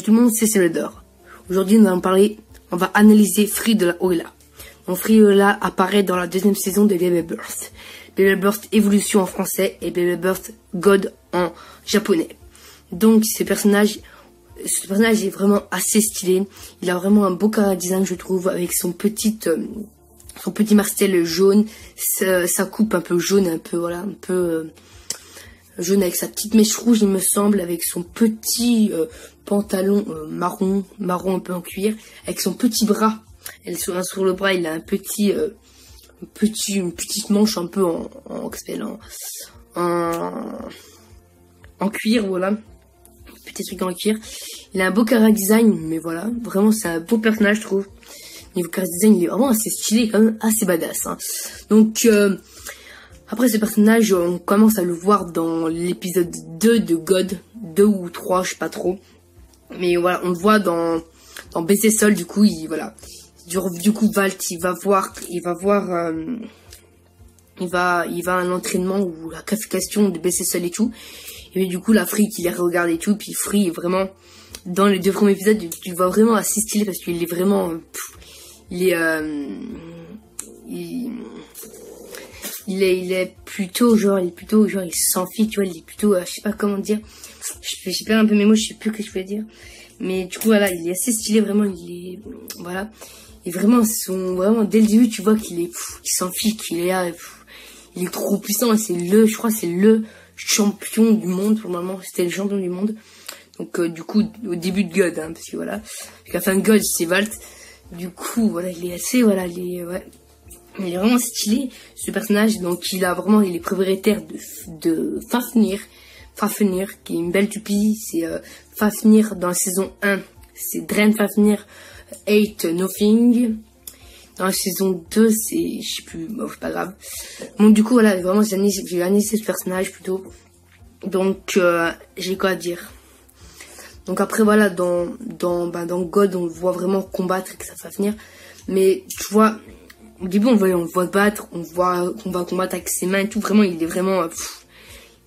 tout le monde, c'est Céledor. Aujourd'hui, on va analyser Free de la Oila. Donc Free Oila apparaît dans la deuxième saison de Baby Burst. Baby Burst Evolution en français et Baby Burst God en japonais. Donc ce personnage est vraiment assez stylé. Il a vraiment un beau chara design, je trouve, avec son petit Marcel jaune, sa coupe un peu jaune, un peu voilà, un peu jaune avec sa petite mèche rouge, il me semble, avec son petit pantalon marron un peu en cuir, avec son petit bras. Sur le bras, il a une petite manche un peu en cuir, voilà. Petit truc en cuir. Il a un beau chara design, mais voilà, vraiment c'est un beau personnage, je trouve. Niveau chara design, il est vraiment assez stylé, quand même assez badass. Hein. Donc après ce personnage, on commence à le voir dans l'épisode 2 de God, 2 ou 3, je sais pas trop. Mais voilà, on le voit dans BC Sol, du coup, voilà. Du coup, Valt, il va à un entraînement ou la qualification de BC Sol et tout. Et du coup, la Free qui les regarde et tout, puis Free est vraiment, dans les 2 premiers épisodes, tu le vois vraiment assez stylé parce qu'il est vraiment, il est plutôt genre, il s'en fiche, tu vois, il est plutôt, je sais pas comment dire, je perds un peu mes mots, je sais plus ce que je voulais dire, mais du coup, voilà, il est assez stylé, vraiment, voilà, et vraiment, dès le début, tu vois qu'il s'en fiche, qu'il est là, il est trop puissant, je crois, c'est le champion du monde, pour le moment, c'était le champion du monde, donc, du coup, au début de God, hein, parce que voilà, à la fin de God, c'est Valt, du coup, voilà, il est assez, voilà, il est vraiment stylé, ce personnage. Donc, il est propriétaire de Fafnir, qui est une belle toupie. C'est Fafnir dans la saison 1. C'est Dren Fafnir, 8 Nothing. Dans la saison 2, c'est, je sais plus, bon, c'est pas grave. Donc, du coup, voilà, vraiment, j'ai analysé ce personnage, plutôt. Donc, j'ai quoi à dire. Donc, après, voilà, dans God, on le voit vraiment combattre et que ça va venir. Mais, tu vois, au début, on le voit battre, on voit qu'on va combattre avec ses mains et tout. Vraiment, il est vraiment, là,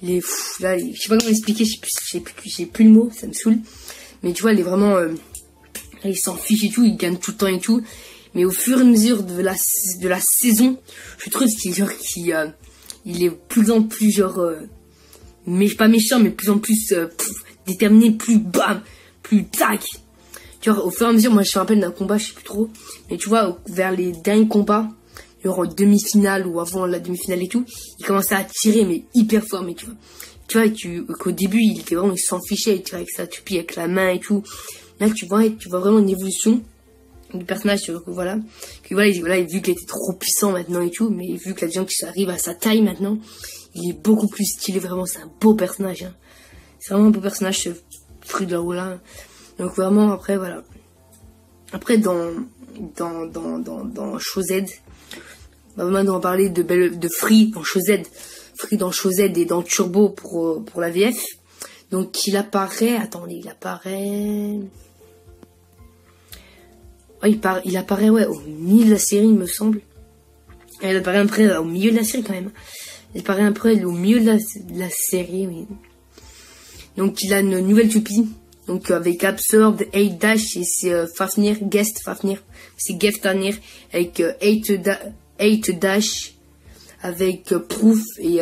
je sais pas comment expliquer, j'ai plus le mot, ça me saoule. Mais tu vois, il est vraiment, là, il s'en fiche et tout, il gagne tout le temps et tout. Mais au fur et à mesure de la saison, je trouve qu'il il est plus en plus genre, mais pas méchant, mais plus en plus déterminé, plus bam, plus tac. Tu vois, au fur et à mesure, moi je me rappelle d'un combat, je sais plus trop, mais tu vois, vers les derniers combats, genre en demi-finale ou avant la demi-finale et tout, il commençait à tirer, mais hyper fort, mais tu vois qu'au début, il s'en fichait, tu vois, avec sa toupie, avec la main et tout. Là, tu vois vraiment une évolution du personnage, voilà. Vu qu'il était trop puissant maintenant et tout, mais vu que la gens qui arrive à sa taille maintenant, il est beaucoup plus stylé, vraiment, c'est un beau personnage, hein. C'est vraiment un beau personnage, ce Free de la Oila. Donc vraiment, après, voilà. Après, dans Chosed, maintenant on va parler de Free dans Chosed. Free dans Chosed et dans Turbo pour la VF. Donc il apparaît, il apparaît, ouais, au milieu de la série, il me semble. Il apparaît après au milieu de la série, quand même. Il apparaît après au milieu de la série, oui. Donc il a une nouvelle toupie. Donc avec Absorb, 8 Dash et c'est Fafnir, Guest Fafnir. C'est Geftanir avec 8 Dash avec Proof et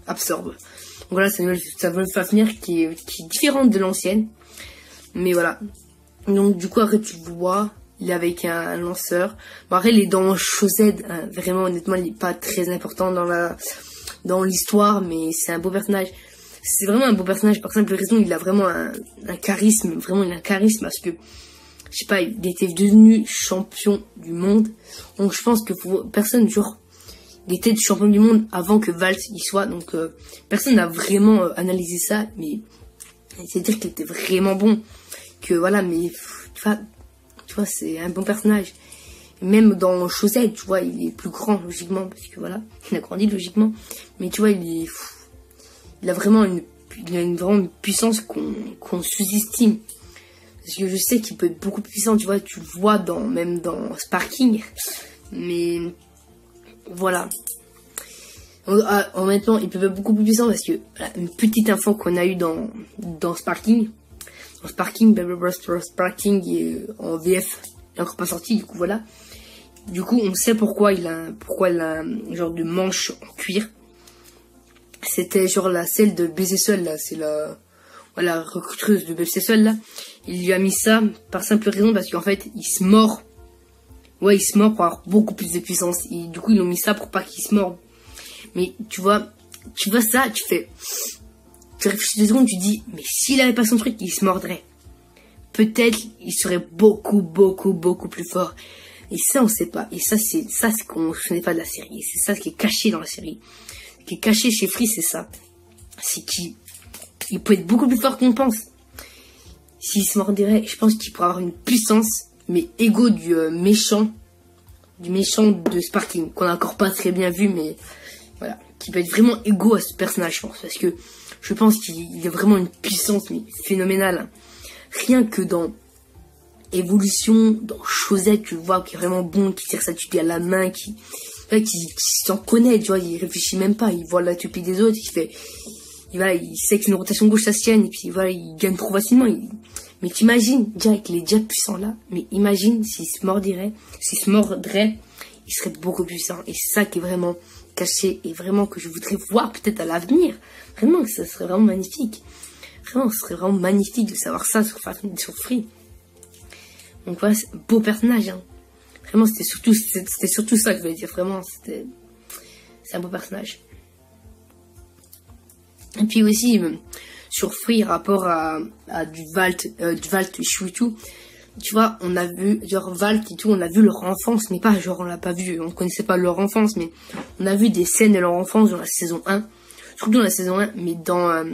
Absorb. Donc voilà, c'est une nouvelle Fafnir qui est différente de l'ancienne. Mais voilà. Donc du coup après tu le vois, il est avec un lanceur. Bon, après il est dans Chosed, hein, vraiment honnêtement il est pas très important dans l'histoire, mais c'est un beau personnage. C'est vraiment un beau personnage, par simple raison, il a vraiment un charisme, parce que, je sais pas, il était devenu champion du monde, donc je pense que pour personne, genre, il était champion du monde avant que Valt y soit, donc personne n'a vraiment analysé ça, mais c'est-à-dire qu'il était vraiment bon, que voilà, mais tu vois, c'est un bon personnage. Même dans Chosed, tu vois, il est plus grand, logiquement, parce que voilà, il a grandi, logiquement, mais tu vois, il a vraiment une puissance qu'on sous-estime. Parce que je sais qu'il peut être beaucoup plus puissant, tu vois, tu le vois même dans Sparking. Mais voilà. Maintenant, il peut être beaucoup plus puissant parce que une petite info qu'on a eu dans Sparking. en Sparking, Baby Bros Sparking en VF est encore pas sorti, du coup voilà. Du coup on sait pourquoi il a un genre de manche en cuir. C'était genre celle de Baiser Seul là, c'est la recruteuse de Baiser Seul là. Il lui a mis ça par simple raison parce qu'en fait il se mord. Ouais, il se mord pour avoir beaucoup plus de puissance. Et du coup ils ont mis ça pour pas qu'il se morde. Mais tu vois ça, tu réfléchis 2 secondes, tu dis, mais s'il avait pas son truc, il se mordrait. Peut-être, il serait beaucoup plus fort. Et ça, on sait pas. Et ça, c'est ce qu'on ne connaît pas de la série. Et c'est ça qui est caché dans la série. Ce qui est caché chez Free, c'est ça. C'est qu'il peut être beaucoup plus fort qu'on pense. S'il se mordirait, je pense qu'il pourrait avoir une puissance, mais égaux du méchant de Sparking, qu'on a encore pas très bien vu, mais voilà, qui peut être vraiment égaux à ce personnage, je pense, parce que je pense qu'il a vraiment une puissance mais phénoménale. Rien que dans Évolution, dans Chosette, tu vois, qui est vraiment bon, qui tire sa tupie à la main, qui s'en connaît, tu vois, il réfléchit même pas, il voit la tupie des autres, il sait qu'une rotation gauche ça se tienne, et puis voilà, il gagne trop facilement. Mais t'imagines, déjà, qu'il est déjà puissant là, mais imagine s'il se mordrait, il serait beaucoup plus puissant. Et c'est ça qui est vraiment caché, et vraiment que je voudrais voir peut-être à l'avenir. Vraiment, ça serait vraiment magnifique. Vraiment, ce serait vraiment magnifique de savoir ça sur Free. Donc voilà, c'est un beau personnage, hein. Vraiment, c'était surtout ça que je voulais dire. Vraiment, c'est un beau personnage. Et puis aussi, sur Free, rapport à du Valt et Chou et tout, tu vois, on a vu, genre Valt et tout, on a vu leur enfance, mais pas genre on l'a pas vu, on connaissait pas leur enfance, mais on a vu des scènes de leur enfance dans la saison 1, surtout dans la saison 1, mais dans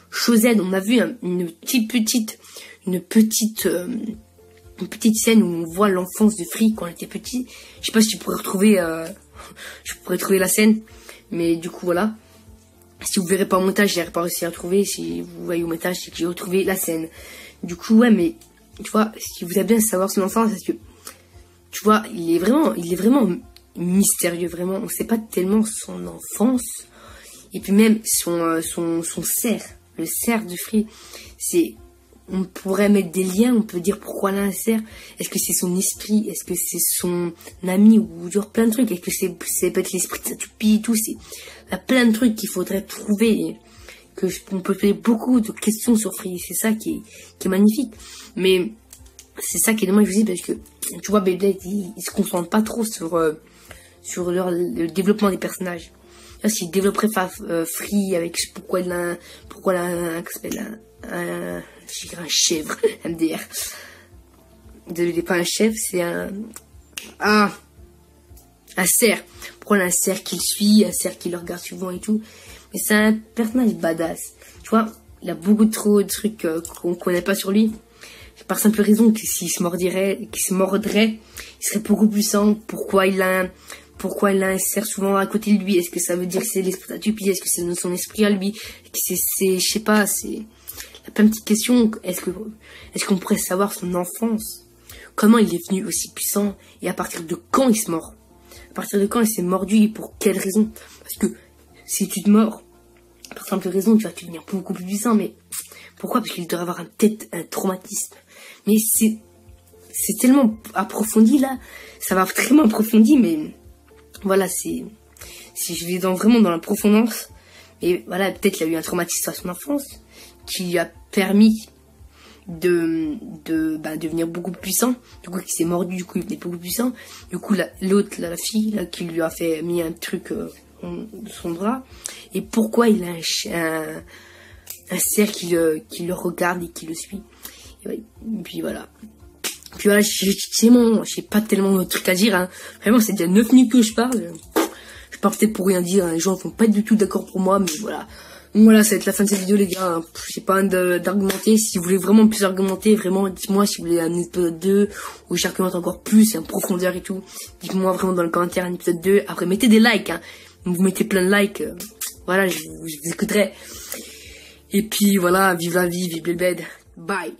Chosette, on a vu une petite scène où on voit l'enfance de Free quand elle était petit. Je sais pas si tu pourrais retrouver, la scène, mais du coup voilà. Si vous verrez pas au montage, j'ai pas réussi à retrouver. Si vous voyez au montage, c'est que j'ai retrouvé la scène. Du coup ouais, mais tu vois, si vous avez bien savoir son enfance, parce que tu vois, il est vraiment mystérieux, vraiment. On sait pas tellement son enfance. Et puis même son cerf, le cerf de Free, on pourrait mettre des liens, on peut dire pourquoi là un cerf. Est-ce que c'est son esprit, est-ce que c'est son ami, ou genre plein de trucs. Est-ce que c'est peut-être l'esprit de sa toupie et tout. Il y a plein de trucs qu'il faudrait trouver, on peut poser beaucoup de questions sur Free. C'est ça qui est magnifique. Mais c'est ça qui est dommage aussi, parce que tu vois, Beyblade, il se concentre pas trop sur le développement des personnages. Là, s'il développerait Free avec pourquoi il a un chèvre, MDR. Désolé, pas un chèvre, c'est un cerf. Pourquoi il a un cerf qui le suit, un cerf qui le regarde souvent et tout. Mais c'est un personnage badass. Tu vois, il a beaucoup trop de trucs qu'on connaît pas sur lui. Par simple raison que s'il se mordrait, il serait beaucoup plus puissant. Pourquoi il a un cerf souvent à côté de lui? Est-ce que ça veut dire que c'est l'esprit de Tupi? Est-ce que c'est son esprit à lui? Je sais pas, il y a plein de petites questions. Est-ce qu'on pourrait savoir son enfance? Comment il est venu aussi puissant? Et à partir de quand il se mord? À partir de quand il s'est mordu et pour quelle raison? Parce que si tu te mords, par simple raison, tu vas devenir beaucoup plus puissant. Mais pourquoi? Parce qu'il devrait avoir peut-être un traumatisme. Mais c'est tellement approfondi là. Ça va vraiment approfondi, mais voilà, si je vais vraiment dans la profondeur. Et voilà, peut-être qu'il a eu un traumatisme à son enfance qui lui a permis de devenir beaucoup plus puissant. Du coup, il s'est mordu, du coup, il était beaucoup plus puissant. Du coup, la fille, là, qui lui a mis un truc de son bras. Et pourquoi il a un cerf qui le regarde et qui le suit. Et puis voilà. Puis voilà, j'ai pas tellement de trucs à dire, hein. Vraiment, c'est déjà 9 minutes que je parle. Je parle peut-être pour rien dire, hein. Les gens sont pas du tout d'accord pour moi, mais voilà. Donc voilà, ça va être la fin de cette vidéo, les gars. J'ai pas d'argumenter. Si vous voulez vraiment plus argumenter, vraiment, dites-moi si vous voulez un épisode 2, où j'argumente encore plus, en profondeur et tout. Dites-moi vraiment dans le commentaire un épisode 2. Après, mettez des likes, hein. Vous mettez plein de likes. Voilà, je vous écouterai. Et puis voilà, vive la vie, vive Beyblade. Bye.